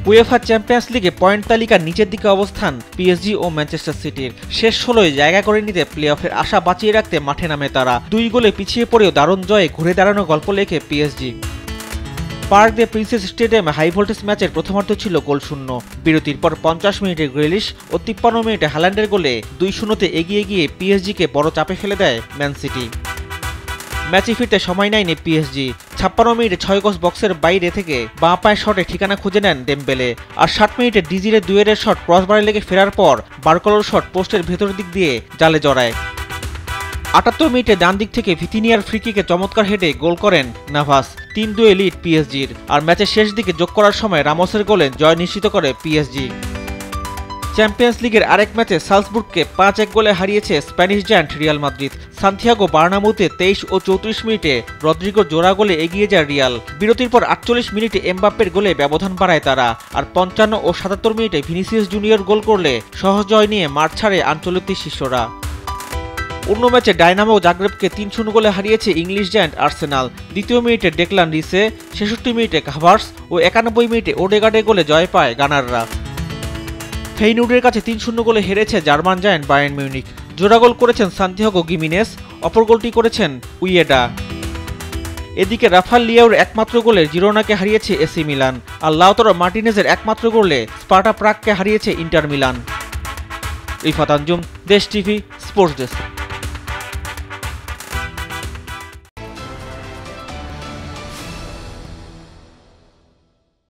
UEFA champions লিগে point তালিকার নিচের দিকে অবস্থান পিএসজি ও ম্যানচেস্টার সিটির। শেষ 16য় জায়গা করে নিতে প্লে-অফের আশা বাঁচিয়ে রাখতে মাঠে নামে তারা। 2 গোলে পিছিয়ে পড়েও দারুণ জয়ে ঘুরে দাঁড়ানো গল্প লেখে পিএসজি। পার্ক দে প্রিন্সেস স্টেডিয়ামে হাই ভোল্টেজ ম্যাচের প্রথমার্ধ ছিল গোলশূন্য। বিরতির পর 50 মিনিটে গ্রিলিশ ও 53 মিনিটে হ্যালান্ডের গোলে 2-0-তে এগিয়ে গিয়ে পিএসজিকে বড় চাপে ফেলে দেয় ম্যান সিটি। ম্যাচে ফিরতে সময় নেয়নি পিএসজি। 56 মিনিটে 6 গজ বক্সের বাইরে থেকে বাঁ পায়ের শটে ঠিকানা খুঁজে নেন ডেম্বেলে। আর 60 মিনিটে ডিজিরে দুয়ের শট ক্রসবারে লেগে ফেরার পর বার্কলোর শট পোস্টের ভেতর দিক দিয়ে জালে জড়ায়। 78 মিনিটে ডান দিক থেকে ভিতিনিয়ার ফ্রিকিকে চমৎকার হেডে গোল করেন নাভাস। 3-2 লিড পিএসজির। আর ম্যাচের শেষ দিকে যোগ করার সময় রামোসের গোলে জয় নিশ্চিত করে পিএসজি। চ্যাম্পিয়ন্স লিগের আরেক ম্যাচে সালজবুর্গকে 5-1 গোলে হারিয়েছে Spanish giant Real Madrid. Santiago বার্নামুতে 23 ও 34 মিনিটে রদ্রিগোর জোড়া গোলে এগিয়ে যায় রিয়াল। বিরতির পর 48 মিনিটে এমবাপ্পের গোলে ব্যবধান বাড়ায় তারা। আর 55 ও 77 মিনিটে ভিনিসিয়াস জুনিয়র গোল করলে সহজ জয় নিয়ে মাঠ ছাড়ে আঞ্চলিক শিষ্যরা। অন্য ম্যাচে ডায়নামো জাগ্রেবকে 3-0 গোলে হারিয়েছে ইংলিশ জায়ান্ট আর্সেনাল। দ্বিতীয় মিনিটে ডেকলান রিসে, 66 মিনিটে হাভার্টস ও 91 মিনিটে ওডেগার্ডের গোলে জয় পায় গানাররা। ফেইনুর্ডের কাছে 3-0 গোলে হেরেছে জার্মান জায়ান্ট বায়ার্ন মিউনিখ। জোড়া গোল করেছেন সান্তিয়াগো গিমিনেস, অপর গোলটি করেছেন উইয়েডা। এদিকে রাফাল লিয়াওর একমাত্র গোলে জিরোনাকে হারিয়েছে এসি মিলান। আর লাউতারো মার্টিনেজের একমাত্র গোলে স্পার্টা প্রাগকে হারিয়েছে ইন্টার মিলান। রিফাত আঞ্জুম, দেশ টিভি, স্পোর্টস ডেস্ক।